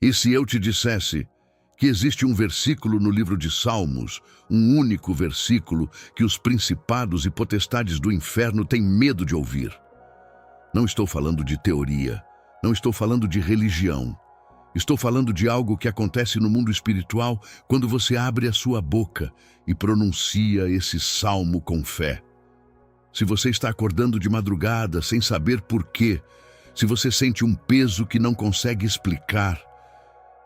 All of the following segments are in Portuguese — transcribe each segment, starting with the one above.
E se eu te dissesse que existe um versículo no livro de Salmos, um único versículo que os principados e potestades do inferno têm medo de ouvir? Não estou falando de teoria, não estou falando de religião. Estou falando de algo que acontece no mundo espiritual quando você abre a sua boca e pronuncia esse salmo com fé. Se você está acordando de madrugada sem saber por quê, se você sente um peso que não consegue explicar,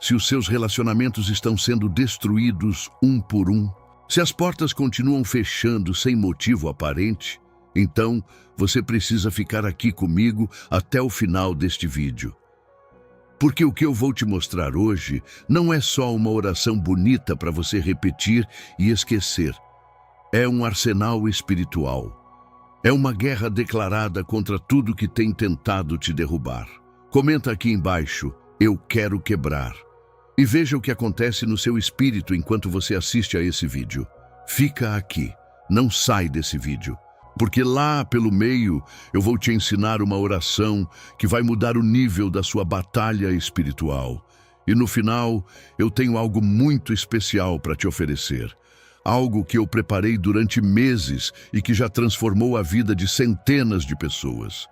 se os seus relacionamentos estão sendo destruídos um por um, se as portas continuam fechando sem motivo aparente, então você precisa ficar aqui comigo até o final deste vídeo. Porque o que eu vou te mostrar hoje não é só uma oração bonita para você repetir e esquecer. É um arsenal espiritual. É uma guerra declarada contra tudo que tem tentado te derrubar. Comenta aqui embaixo, eu quero quebrar. E veja o que acontece no seu espírito enquanto você assiste a esse vídeo. Fica aqui, não sai desse vídeo. Porque lá pelo meio eu vou te ensinar uma oração que vai mudar o nível da sua batalha espiritual. E no final eu tenho algo muito especial para te oferecer. Algo que eu preparei durante meses e que já transformou a vida de centenas de pessoas.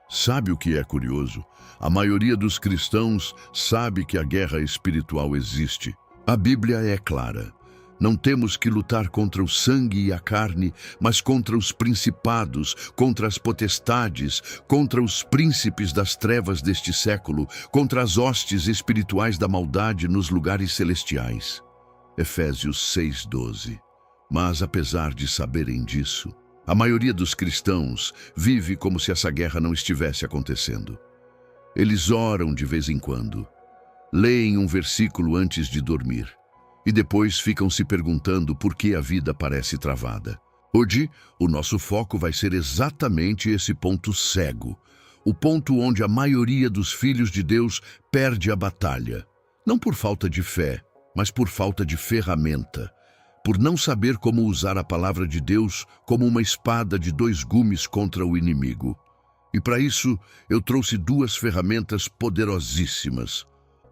Sabe o que é curioso? A maioria dos cristãos sabe que a guerra espiritual existe. A Bíblia é clara. Não temos que lutar contra o sangue e a carne, mas contra os principados, contra as potestades, contra os príncipes das trevas deste século, contra as hostes espirituais da maldade nos lugares celestiais. Efésios 6:12. Mas apesar de saberem disso, a maioria dos cristãos vive como se essa guerra não estivesse acontecendo. Eles oram de vez em quando, leem um versículo antes de dormir, e depois ficam se perguntando por que a vida parece travada. Hoje, o nosso foco vai ser exatamente esse ponto cego, o ponto onde a maioria dos filhos de Deus perde a batalha. Não por falta de fé, mas por falta de ferramenta, por não saber como usar a palavra de Deus como uma espada de dois gumes contra o inimigo. E para isso, eu trouxe duas ferramentas poderosíssimas: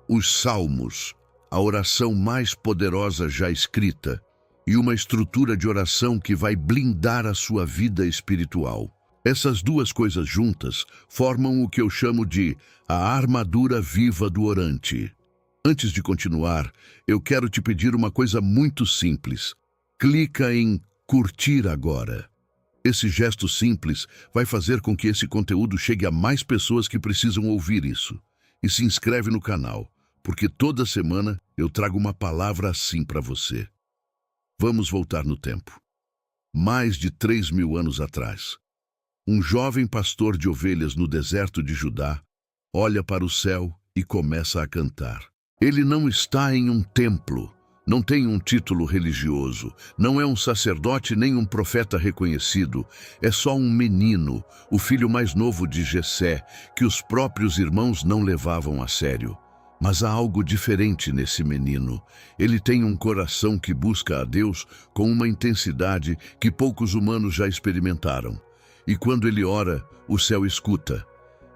os Salmos, a oração mais poderosa já escrita, e uma estrutura de oração que vai blindar a sua vida espiritual. Essas duas coisas juntas formam o que eu chamo de a armadura viva do orante. Antes de continuar, eu quero te pedir uma coisa muito simples. Clica em curtir agora. Esse gesto simples vai fazer com que esse conteúdo chegue a mais pessoas que precisam ouvir isso. E se inscreve no canal, porque toda semana eu trago uma palavra assim para você. Vamos voltar no tempo. Mais de 3.000 anos atrás, um jovem pastor de ovelhas no deserto de Judá olha para o céu e começa a cantar. Ele não está em um templo, não tem um título religioso, não é um sacerdote nem um profeta reconhecido, é só um menino, o filho mais novo de Jessé, que os próprios irmãos não levavam a sério. Mas há algo diferente nesse menino. Ele tem um coração que busca a Deus com uma intensidade que poucos humanos já experimentaram. E quando ele ora, o céu escuta.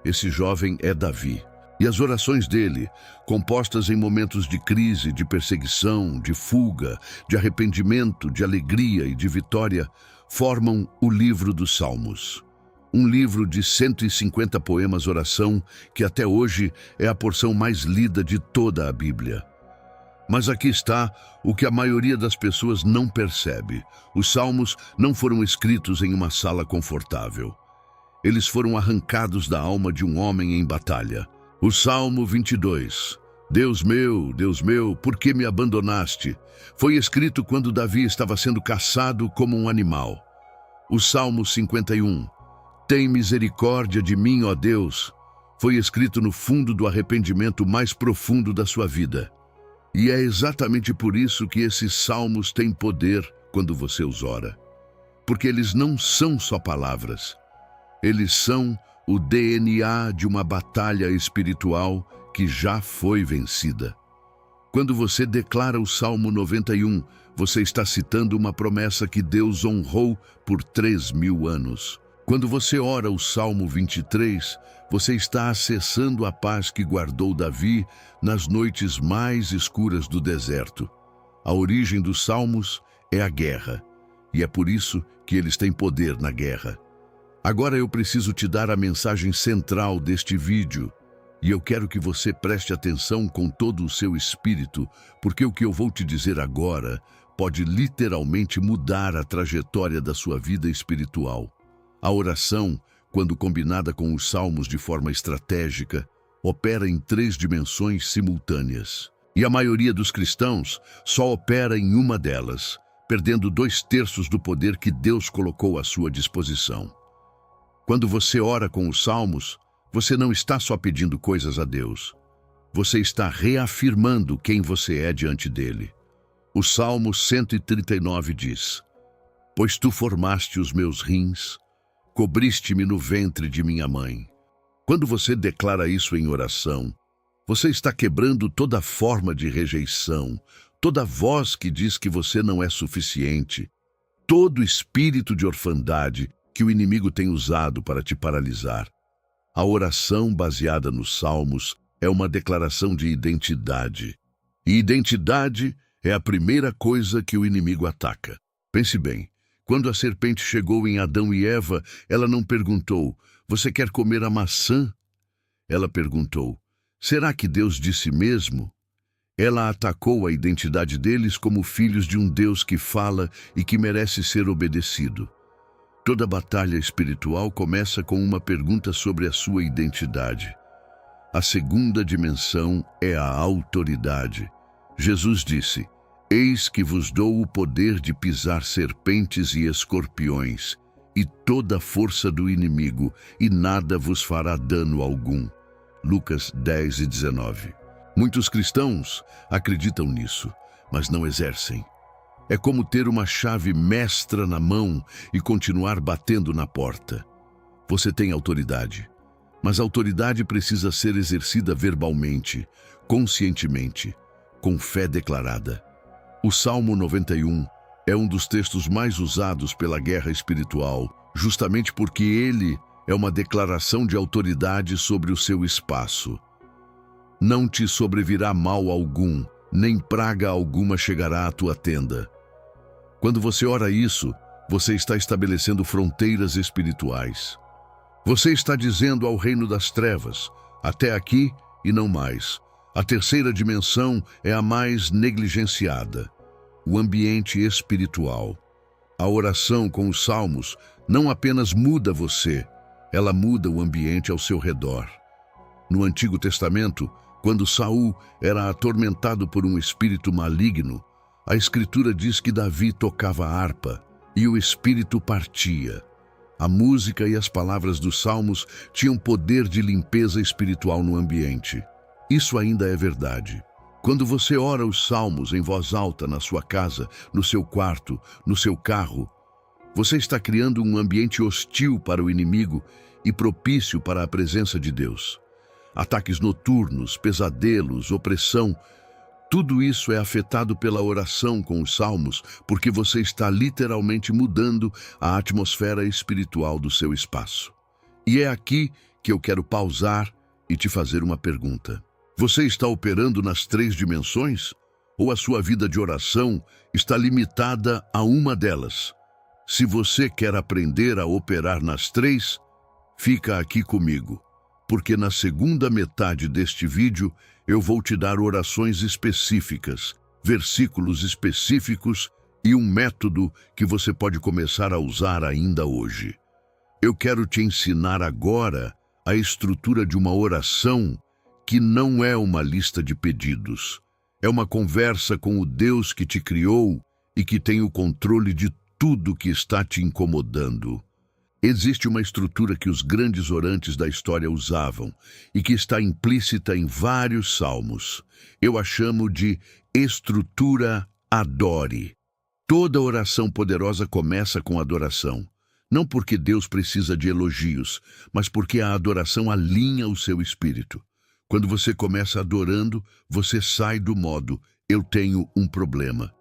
Esse jovem é Davi. E as orações dele, compostas em momentos de crise, de perseguição, de fuga, de arrependimento, de alegria e de vitória, formam o livro dos Salmos. Um livro de 150 poemas oração que até hoje é a porção mais lida de toda a Bíblia. Mas aqui está o que a maioria das pessoas não percebe. Os Salmos não foram escritos em uma sala confortável. Eles foram arrancados da alma de um homem em batalha. O Salmo 22, Deus meu, por que me abandonaste? Foi escrito quando Davi estava sendo caçado como um animal. O Salmo 51, Tem misericórdia de mim, ó Deus, foi escrito no fundo do arrependimento mais profundo da sua vida. E é exatamente por isso que esses salmos têm poder quando você os ora. Porque eles não são só palavras. Eles são o DNA de uma batalha espiritual que já foi vencida. Quando você declara o Salmo 91, você está citando uma promessa que Deus honrou por 3.000 anos. Quando você ora o Salmo 23, você está acessando a paz que guardou Davi nas noites mais escuras do deserto. A origem dos salmos é a guerra, e é por isso que eles têm poder na guerra. Agora eu preciso te dar a mensagem central deste vídeo, e eu quero que você preste atenção com todo o seu espírito, porque o que eu vou te dizer agora pode literalmente mudar a trajetória da sua vida espiritual. A oração, quando combinada com os salmos de forma estratégica, opera em 3 dimensões simultâneas. E a maioria dos cristãos só opera em uma delas, perdendo 2/3 do poder que Deus colocou à sua disposição. Quando você ora com os salmos, você não está só pedindo coisas a Deus. Você está reafirmando quem você é diante dele. O Salmo 139 diz: "Pois tu formaste os meus rins, cobriste-me no ventre de minha mãe." Quando você declara isso em oração, você está quebrando toda forma de rejeição, toda voz que diz que você não é suficiente, todo espírito de orfandade que o inimigo tem usado para te paralisar. A oração baseada nos salmos é uma declaração de identidade. E identidade é a primeira coisa que o inimigo ataca. Pense bem, quando a serpente chegou em Adão e Eva, ela não perguntou: "Você quer comer a maçã?" Ela perguntou: "Será que Deus disse mesmo?" Ela atacou a identidade deles como filhos de um Deus que fala e que merece ser obedecido. Toda batalha espiritual começa com uma pergunta sobre a sua identidade. A segunda dimensão é a autoridade. Jesus disse: "Eis que vos dou o poder de pisar serpentes e escorpiões, e toda a força do inimigo, e nada vos fará dano algum." Lucas 10:19. Muitos cristãos acreditam nisso, mas não exercem. É como ter uma chave mestra na mão e continuar batendo na porta. Você tem autoridade, mas a autoridade precisa ser exercida verbalmente, conscientemente, com fé declarada. O Salmo 91 é um dos textos mais usados pela guerra espiritual, justamente porque ele é uma declaração de autoridade sobre o seu espaço. "Não te sobrevirá mal algum, nem praga alguma chegará à tua tenda." Quando você ora isso, você está estabelecendo fronteiras espirituais. Você está dizendo ao reino das trevas: "Até aqui e não mais." A terceira dimensão é a mais negligenciada: o ambiente espiritual. A oração com os salmos não apenas muda você, ela muda o ambiente ao seu redor. No Antigo Testamento, quando Saul era atormentado por um espírito maligno, a Escritura diz que Davi tocava harpa e o espírito partia. A música e as palavras dos salmos tinham poder de limpeza espiritual no ambiente. Isso ainda é verdade. Quando você ora os salmos em voz alta na sua casa, no seu quarto, no seu carro, você está criando um ambiente hostil para o inimigo e propício para a presença de Deus. Ataques noturnos, pesadelos, opressão, tudo isso é afetado pela oração com os salmos, porque você está literalmente mudando a atmosfera espiritual do seu espaço. E é aqui que eu quero pausar e te fazer uma pergunta. Você está operando nas 3 dimensões? Ou a sua vida de oração está limitada a uma delas? Se você quer aprender a operar nas 3, fica aqui comigo, porque na segunda metade deste vídeo eu vou te dar orações específicas, versículos específicos e um método que você pode começar a usar ainda hoje. Eu quero te ensinar agora a estrutura de uma oração que não é uma lista de pedidos. É uma conversa com o Deus que te criou e que tem o controle de tudo que está te incomodando. Existe uma estrutura que os grandes orantes da história usavam e que está implícita em vários salmos. Eu a chamo de estrutura adore. Toda oração poderosa começa com adoração. Não porque Deus precisa de elogios, mas porque a adoração alinha o seu espírito. Quando você começa adorando, você sai do modo "eu tenho um problema"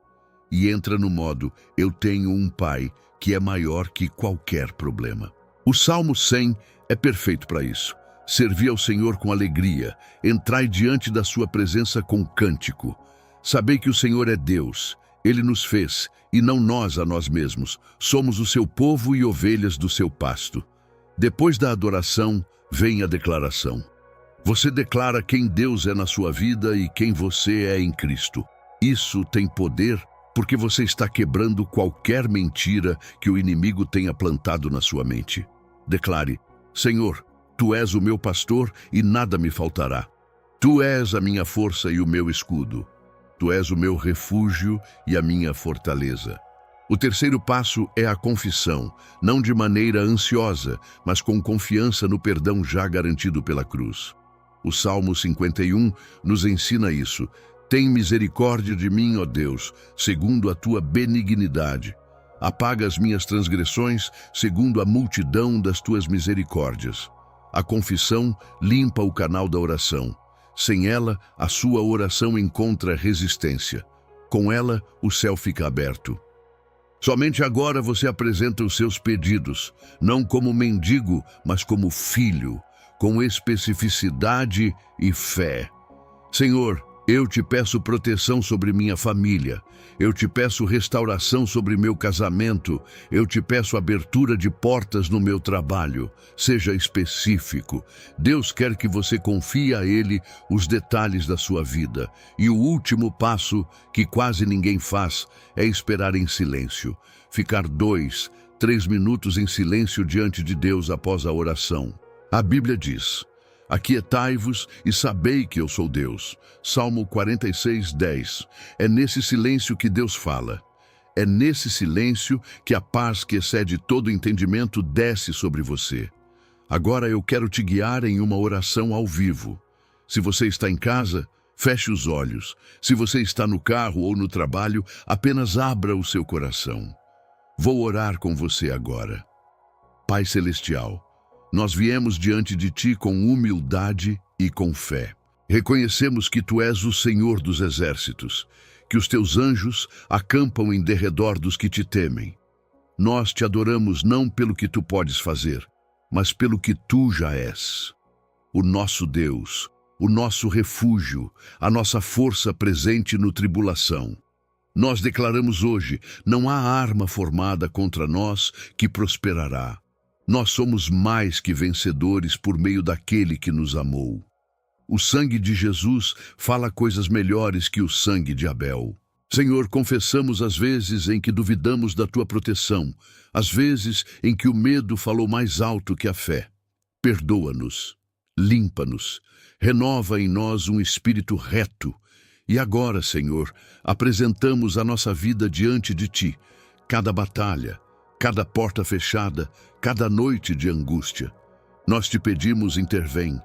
e entra no modo "eu tenho um pai que é maior que qualquer problema." O Salmo 100 é perfeito para isso. Servi ao Senhor com alegria, entrai diante da sua presença com cântico. Sabei que o Senhor é Deus, Ele nos fez, e não nós a nós mesmos. Somos o seu povo e ovelhas do seu pasto. Depois da adoração, vem a declaração. Você declara quem Deus é na sua vida e quem você é em Cristo. Isso tem poder porque você está quebrando qualquer mentira que o inimigo tenha plantado na sua mente. Declare: Senhor, Tu és o meu pastor e nada me faltará. Tu és a minha força e o meu escudo. Tu és o meu refúgio e a minha fortaleza. O terceiro passo é a confissão, não de maneira ansiosa, mas com confiança no perdão já garantido pela cruz. O Salmo 51 nos ensina isso. Tem misericórdia de mim, ó Deus, segundo a tua benignidade. Apaga as minhas transgressões, segundo a multidão das tuas misericórdias. A confissão limpa o canal da oração. Sem ela, a sua oração encontra resistência. Com ela, o céu fica aberto. Somente agora você apresenta os seus pedidos, não como mendigo, mas como filho, com especificidade e fé. Senhor, eu te peço proteção sobre minha família. Eu te peço restauração sobre meu casamento. Eu te peço abertura de portas no meu trabalho. Seja específico. Deus quer que você confie a Ele os detalhes da sua vida. E o último passo, que quase ninguém faz, é esperar em silêncio. Ficar 2, 3 minutos em silêncio diante de Deus após a oração. A Bíblia diz: aquietai-vos e sabei que eu sou Deus. Salmo 46, 10. É nesse silêncio que Deus fala. É nesse silêncio que a paz que excede todo entendimento desce sobre você. Agora eu quero te guiar em uma oração ao vivo. Se você está em casa, feche os olhos. Se você está no carro ou no trabalho, apenas abra o seu coração. Vou orar com você agora. Pai Celestial, nós viemos diante de Ti com humildade e com fé. Reconhecemos que Tu és o Senhor dos exércitos, que os Teus anjos acampam em derredor dos que Te temem. Nós Te adoramos não pelo que Tu podes fazer, mas pelo que Tu já és. O nosso Deus, o nosso refúgio, a nossa força presente no tribulação. Nós declaramos hoje: não há arma formada contra nós que prosperará. Nós somos mais que vencedores por meio daquele que nos amou. O sangue de Jesus fala coisas melhores que o sangue de Abel. Senhor, confessamos as vezes em que duvidamos da Tua proteção, as vezes em que o medo falou mais alto que a fé. Perdoa-nos, limpa-nos, renova em nós um espírito reto. E agora, Senhor, apresentamos a nossa vida diante de Ti, cada batalha, cada porta fechada, cada noite de angústia. Nós Te pedimos, intervém.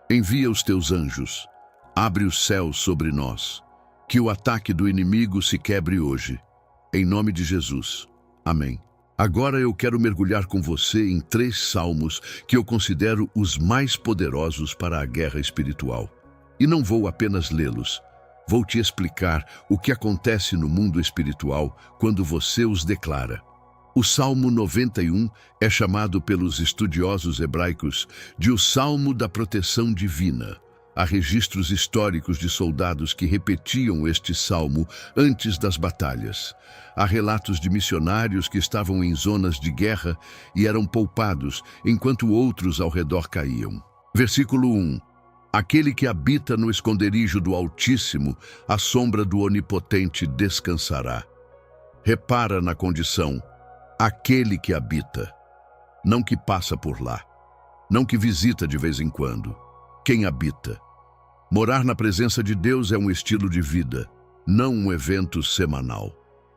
Envia os Teus anjos. Abre os céus sobre nós. Que o ataque do inimigo se quebre hoje. Em nome de Jesus. Amém. Agora eu quero mergulhar com você em 3 salmos que eu considero os mais poderosos para a guerra espiritual. E não vou apenas lê-los. Vou te explicar o que acontece no mundo espiritual quando você os declara. O Salmo 91 é chamado pelos estudiosos hebraicos de o Salmo da Proteção Divina. Há registros históricos de soldados que repetiam este salmo antes das batalhas. Há relatos de missionários que estavam em zonas de guerra e eram poupados, enquanto outros ao redor caíam. Versículo 1. Aquele que habita no esconderijo do Altíssimo, à sombra do Onipotente descansará. Repara na condição: aquele que habita, não que passa por lá, não que visita de vez em quando. Quem habita? Morar na presença de Deus é um estilo de vida, não um evento semanal.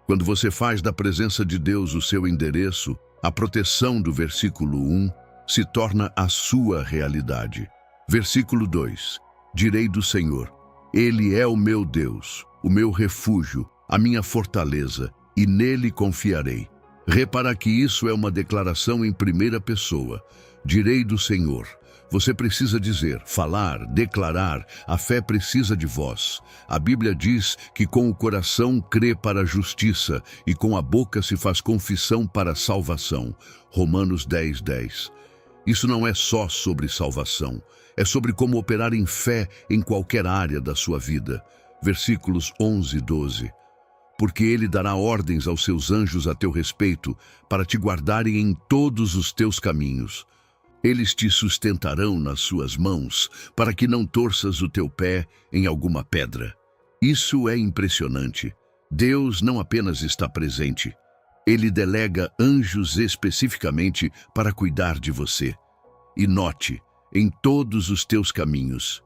Quando você faz da presença de Deus o seu endereço, a proteção do versículo 1 se torna a sua realidade. Versículo 2. Direi do Senhor: Ele é o meu Deus, o meu refúgio, a minha fortaleza, e nele confiarei. Repara que isso é uma declaração em primeira pessoa. Direi do Senhor. Você precisa dizer, falar, declarar, a fé precisa de voz. A Bíblia diz que com o coração crê para a justiça e com a boca se faz confissão para a salvação. Romanos 10:10. Isso não é só sobre salvação, é sobre como operar em fé em qualquer área da sua vida. Versículos 11 e 12. Porque ele dará ordens aos seus anjos a teu respeito, para te guardarem em todos os teus caminhos. Eles te sustentarão nas suas mãos, para que não torças o teu pé em alguma pedra. Isso é impressionante. Deus não apenas está presente, Ele delega anjos especificamente para cuidar de você. E note, em todos os teus caminhos.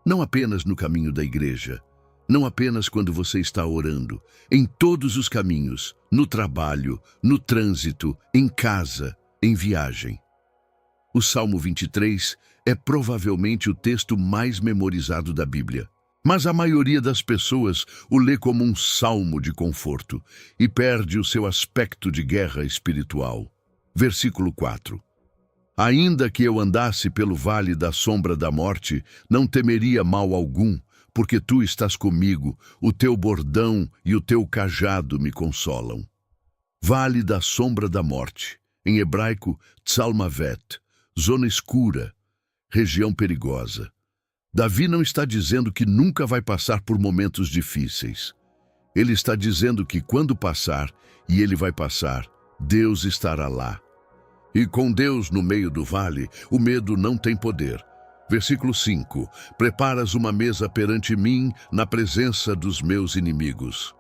Não apenas no caminho da igreja, não apenas quando você está orando, em todos os caminhos, no trabalho, no trânsito, em casa, em viagem. O Salmo 23 é provavelmente o texto mais memorizado da Bíblia. Mas a maioria das pessoas o lê como um salmo de conforto e perde o seu aspecto de guerra espiritual. Versículo 4. Ainda que eu andasse pelo vale da sombra da morte, não temeria mal algum, porque tu estás comigo, o teu bordão e o teu cajado me consolam. Vale da sombra da morte, em hebraico, Tsalmavet, zona escura, região perigosa. Davi não está dizendo que nunca vai passar por momentos difíceis. Ele está dizendo que quando passar, e ele vai passar, Deus estará lá. E com Deus no meio do vale, o medo não tem poder. Versículo 5. Preparas uma mesa perante mim na presença dos meus inimigos.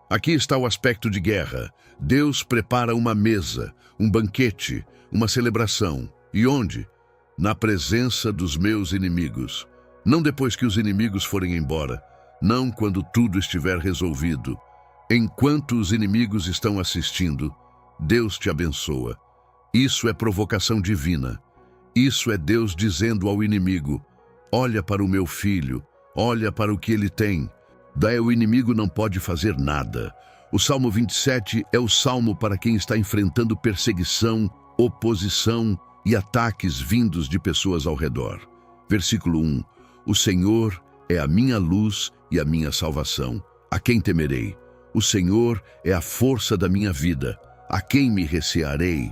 Aqui está o aspecto de guerra. Deus prepara uma mesa, um banquete, uma celebração. E onde? Na presença dos meus inimigos. Não depois que os inimigos forem embora. Não quando tudo estiver resolvido. Enquanto os inimigos estão assistindo, Deus te abençoa. Isso é provocação divina. Isso é Deus dizendo ao inimigo, olha para o meu filho, olha para o que ele tem. Daí o inimigo não pode fazer nada. O Salmo 27 é o salmo para quem está enfrentando perseguição, oposição e ataques vindos de pessoas ao redor. Versículo 1. O Senhor é a minha luz e a minha salvação. A quem temerei? O Senhor é a força da minha vida. A quem me recearei?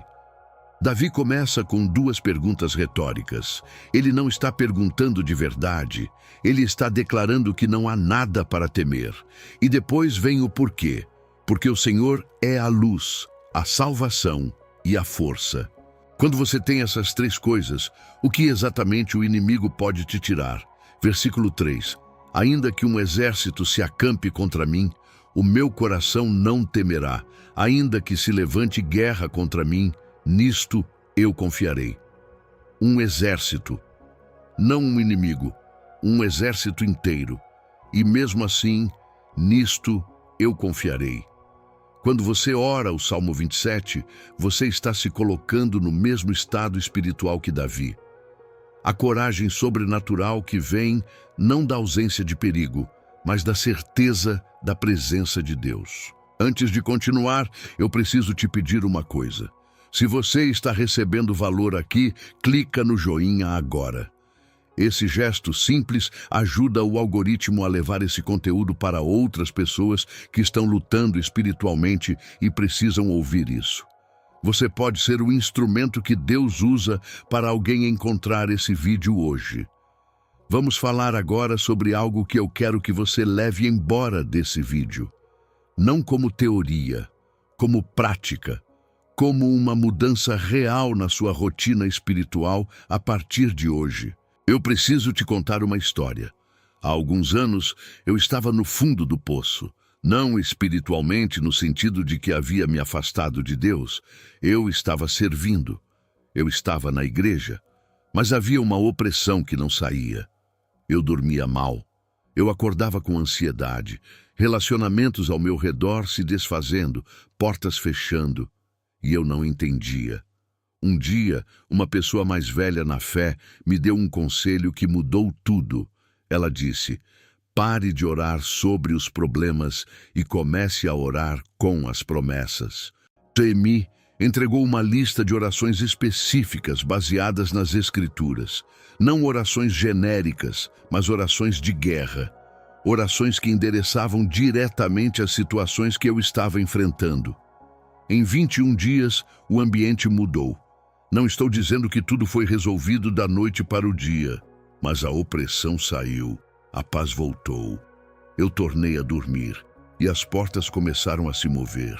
Davi começa com duas perguntas retóricas. Ele não está perguntando de verdade. Ele está declarando que não há nada para temer. E depois vem o porquê. Porque o Senhor é a luz, a salvação e a força. Quando você tem essas três coisas, o que exatamente o inimigo pode te tirar? Versículo 3. Ainda que um exército se acampe contra mim, o meu coração não temerá. Ainda que se levante guerra contra mim, nisto eu confiarei. Um exército, não um inimigo, um exército inteiro. E mesmo assim, nisto eu confiarei. Quando você ora o Salmo 27, você está se colocando no mesmo estado espiritual que Davi. A coragem sobrenatural que vem não da ausência de perigo, mas da certeza da presença de Deus. Antes de continuar, eu preciso te pedir uma coisa. Se você está recebendo valor aqui, clica no joinha agora. Esse gesto simples ajuda o algoritmo a levar esse conteúdo para outras pessoas que estão lutando espiritualmente e precisam ouvir isso. Você pode ser o instrumento que Deus usa para alguém encontrar esse vídeo hoje. Vamos falar agora sobre algo que eu quero que você leve embora desse vídeo. Não como teoria, como prática, como uma mudança real na sua rotina espiritual a partir de hoje. Eu preciso te contar uma história. Há alguns anos, eu estava no fundo do poço. Não espiritualmente no sentido de que havia me afastado de Deus. Eu estava servindo. Eu estava na igreja. Mas havia uma opressão que não saía. Eu dormia mal. Eu acordava com ansiedade. Relacionamentos ao meu redor se desfazendo, portas fechando. E eu não entendia. Um dia, uma pessoa mais velha na fé me deu um conselho que mudou tudo. Ela disse: pare de orar sobre os problemas e comece a orar com as promessas. Tremi, Entregou uma lista de orações específicas baseadas nas Escrituras. Não orações genéricas, mas orações de guerra. Orações que endereçavam diretamente as situações que eu estava enfrentando. Em 21 dias, o ambiente mudou. Não estou dizendo que tudo foi resolvido da noite para o dia, mas a opressão saiu, a paz voltou. Eu tornei a dormir e as portas começaram a se mover.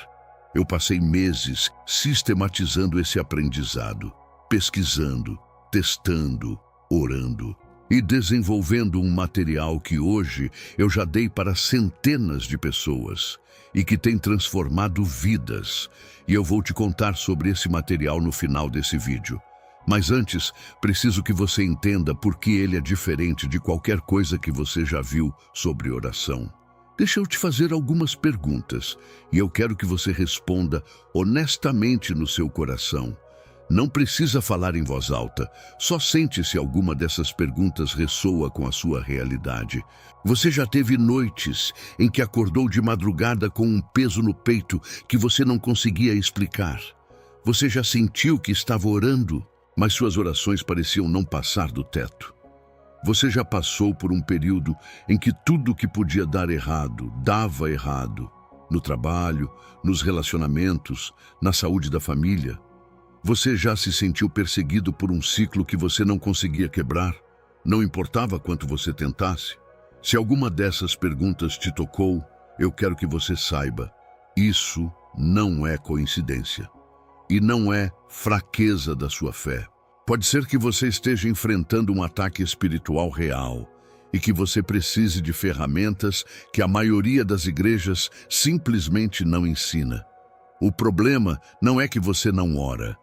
Eu passei meses sistematizando esse aprendizado, pesquisando, testando, orando e desenvolvendo um material que hoje eu já dei para centenas de pessoas e que tem transformado vidas. E eu vou te contar sobre esse material no final desse vídeo. Mas antes, preciso que você entenda por que ele é diferente de qualquer coisa que você já viu sobre oração. Deixa eu te fazer algumas perguntas e eu quero que você responda honestamente no seu coração. Não precisa falar em voz alta, só sente se alguma dessas perguntas ressoa com a sua realidade. Você já teve noites em que acordou de madrugada com um peso no peito que você não conseguia explicar? Você já sentiu que estava orando, mas suas orações pareciam não passar do teto? Você já passou por um período em que tudo que podia dar errado, dava errado? No trabalho, nos relacionamentos, na saúde da família? Você já se sentiu perseguido por um ciclo que você não conseguia quebrar? Não importava quanto você tentasse? Se alguma dessas perguntas te tocou, eu quero que você saiba, isso não é coincidência. E não é fraqueza da sua fé. Pode ser que você esteja enfrentando um ataque espiritual real e que você precise de ferramentas que a maioria das igrejas simplesmente não ensina. O problema não é que você não ora.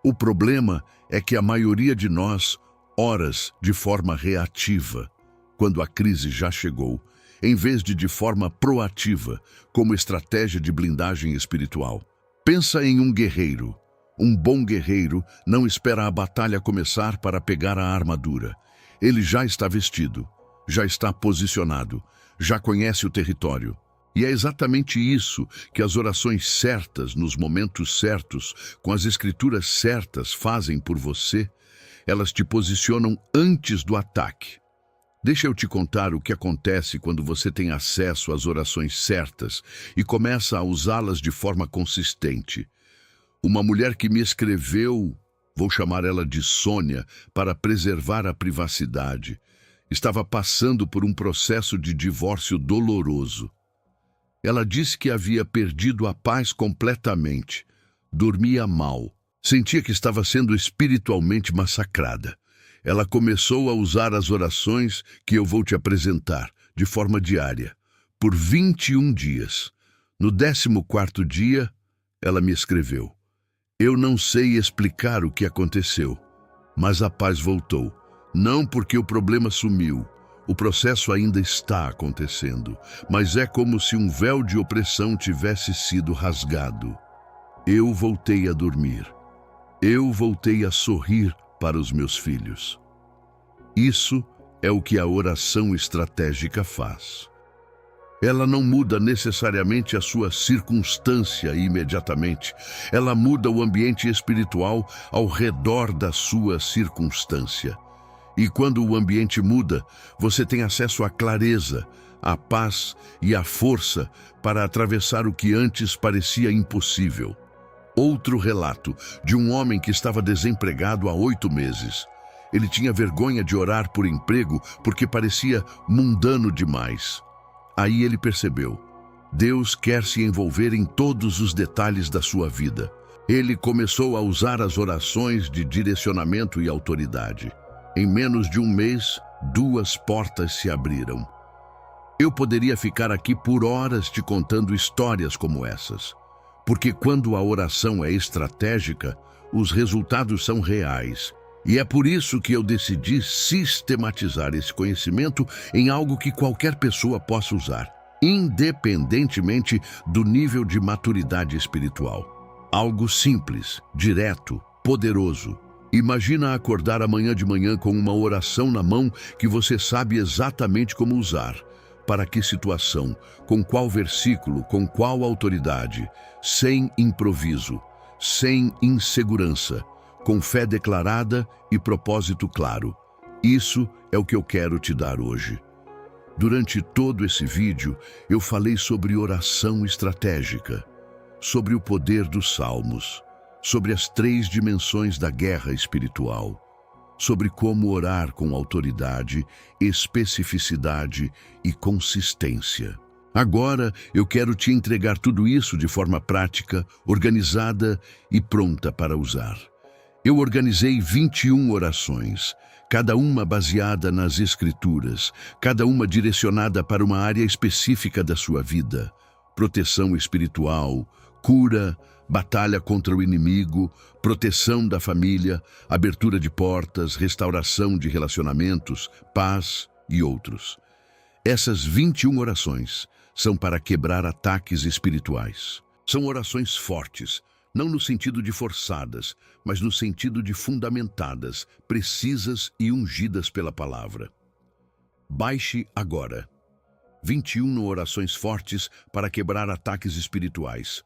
O problema é que a maioria de nós ora de forma reativa, quando a crise já chegou, em vez de forma proativa, como estratégia de blindagem espiritual. Pensa em um guerreiro. Um bom guerreiro não espera a batalha começar para pegar a armadura. Ele já está vestido, já está posicionado, já conhece o território. E é exatamente isso que as orações certas, nos momentos certos, com as escrituras certas, fazem por você. Elas te posicionam antes do ataque. Deixa eu te contar o que acontece quando você tem acesso às orações certas e começa a usá-las de forma consistente. Uma mulher que me escreveu, vou chamar ela de Sônia, para preservar a privacidade, estava passando por um processo de divórcio doloroso. Ela disse que havia perdido a paz completamente, dormia mal, sentia que estava sendo espiritualmente massacrada. Ela começou a usar as orações que eu vou te apresentar, de forma diária, por 21 dias. No 14º dia, ela me escreveu: eu não sei explicar o que aconteceu, mas a paz voltou. Não porque o problema sumiu, o processo ainda está acontecendo, mas é como se um véu de opressão tivesse sido rasgado. Eu voltei a dormir. Eu voltei a sorrir para os meus filhos. Isso é o que a oração estratégica faz. Ela não muda necessariamente a sua circunstância imediatamente. Ela muda o ambiente espiritual ao redor da sua circunstância. E quando o ambiente muda, você tem acesso à clareza, à paz e à força para atravessar o que antes parecia impossível. Outro relato de um homem que estava desempregado há 8 meses. Ele tinha vergonha de orar por emprego porque parecia mundano demais. Aí ele percebeu: Deus quer se envolver em todos os detalhes da sua vida. Ele começou a usar as orações de direcionamento e autoridade. Em menos de um mês, 2 portas se abriram. Eu poderia ficar aqui por horas te contando histórias como essas, porque quando a oração é estratégica, os resultados são reais. E é por isso que eu decidi sistematizar esse conhecimento em algo que qualquer pessoa possa usar, independentemente do nível de maturidade espiritual. Algo simples, direto, poderoso. Imagina acordar amanhã de manhã com uma oração na mão que você sabe exatamente como usar. Para que situação, com qual versículo, com qual autoridade, sem improviso, sem insegurança, com fé declarada e propósito claro. Isso é o que eu quero te dar hoje. Durante todo esse vídeo, eu falei sobre oração estratégica, sobre o poder dos salmos, sobre as 3 dimensões da guerra espiritual, sobre como orar com autoridade, especificidade e consistência. Agora eu quero te entregar tudo isso de forma prática, organizada e pronta para usar. Eu organizei 21 orações, cada uma baseada nas Escrituras, cada uma direcionada para uma área específica da sua vida: proteção espiritual, cura, batalha contra o inimigo, proteção da família, abertura de portas, restauração de relacionamentos, paz e outros. Essas 21 orações são para quebrar ataques espirituais. São orações fortes, não no sentido de forçadas, mas no sentido de fundamentadas, precisas e ungidas pela palavra. Baixe agora. 21 orações fortes para quebrar ataques espirituais.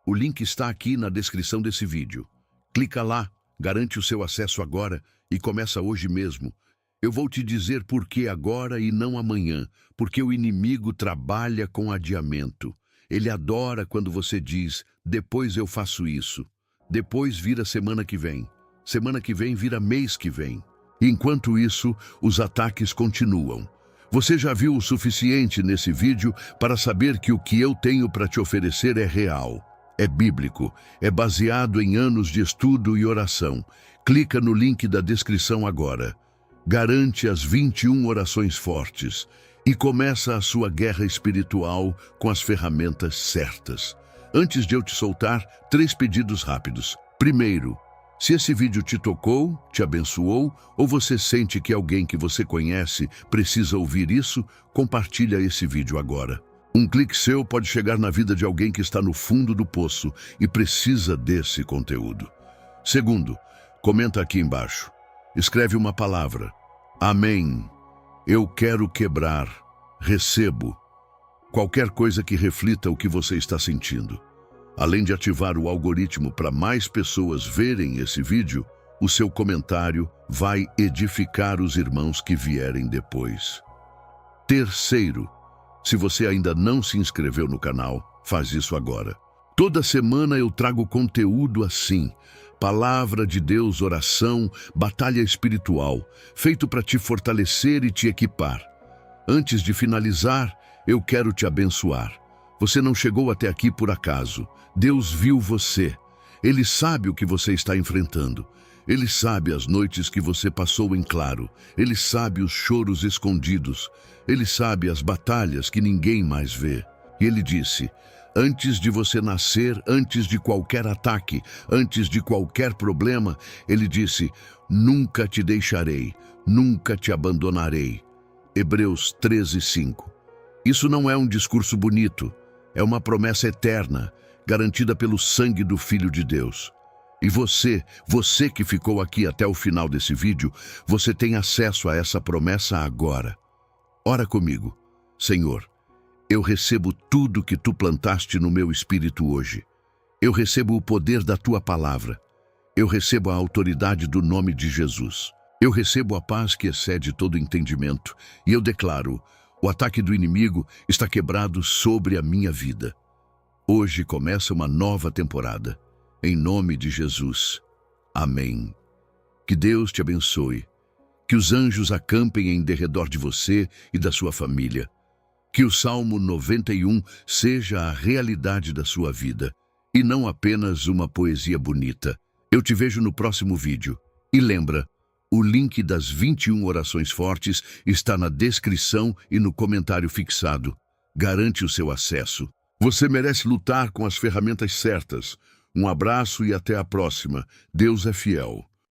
O link está aqui na descrição desse vídeo. Clica lá, garante o seu acesso agora e começa hoje mesmo. Eu vou te dizer por que agora e não amanhã, porque o inimigo trabalha com adiamento. Ele adora quando você diz: depois eu faço isso. Depois vira semana que vem. Semana que vem vira mês que vem. Enquanto isso, os ataques continuam. Você já viu o suficiente nesse vídeo para saber que o que eu tenho para te oferecer é real. É bíblico, é baseado em anos de estudo e oração. Clica no link da descrição agora. Garante as 21 orações fortes e começa a sua guerra espiritual com as ferramentas certas. Antes de eu te soltar, 3 pedidos rápidos. Primeiro, se esse vídeo te tocou, te abençoou, ou você sente que alguém que você conhece precisa ouvir isso, compartilha esse vídeo agora. Um clique seu pode chegar na vida de alguém que está no fundo do poço e precisa desse conteúdo. Segundo, comenta aqui embaixo. Escreve uma palavra. Amém. Eu quero quebrar. Recebo. Qualquer coisa que reflita o que você está sentindo. Além de ativar o algoritmo para mais pessoas verem esse vídeo, o seu comentário vai edificar os irmãos que vierem depois. Terceiro, se você ainda não se inscreveu no canal, faz isso agora. Toda semana eu trago conteúdo assim, palavra de Deus, oração, batalha espiritual, feito para te fortalecer e te equipar. Antes de finalizar, eu quero te abençoar. Você não chegou até aqui por acaso. Deus viu você. Ele sabe o que você está enfrentando. Ele sabe as noites que você passou em claro. Ele sabe os choros escondidos. Ele sabe as batalhas que ninguém mais vê. E ele disse: antes de você nascer, antes de qualquer ataque, antes de qualquer problema, ele disse: nunca te deixarei, nunca te abandonarei. Hebreus 13:5. Isso não é um discurso bonito, é uma promessa eterna, garantida pelo sangue do Filho de Deus. E você que ficou aqui até o final desse vídeo, você tem acesso a essa promessa agora. Ora comigo. Senhor, eu recebo tudo que tu plantaste no meu espírito hoje. Eu recebo o poder da tua palavra. Eu recebo a autoridade do nome de Jesus. Eu recebo a paz que excede todo entendimento. E eu declaro: o ataque do inimigo está quebrado sobre a minha vida. Hoje começa uma nova temporada. Em nome de Jesus. Amém. Que Deus te abençoe. Que os anjos acampem em derredor de você e da sua família. Que o Salmo 91 seja a realidade da sua vida e não apenas uma poesia bonita. Eu te vejo no próximo vídeo. E lembra, o link das 21 orações fortes está na descrição e no comentário fixado. Garante o seu acesso. Você merece lutar com as ferramentas certas. Um abraço e até a próxima. Deus é fiel.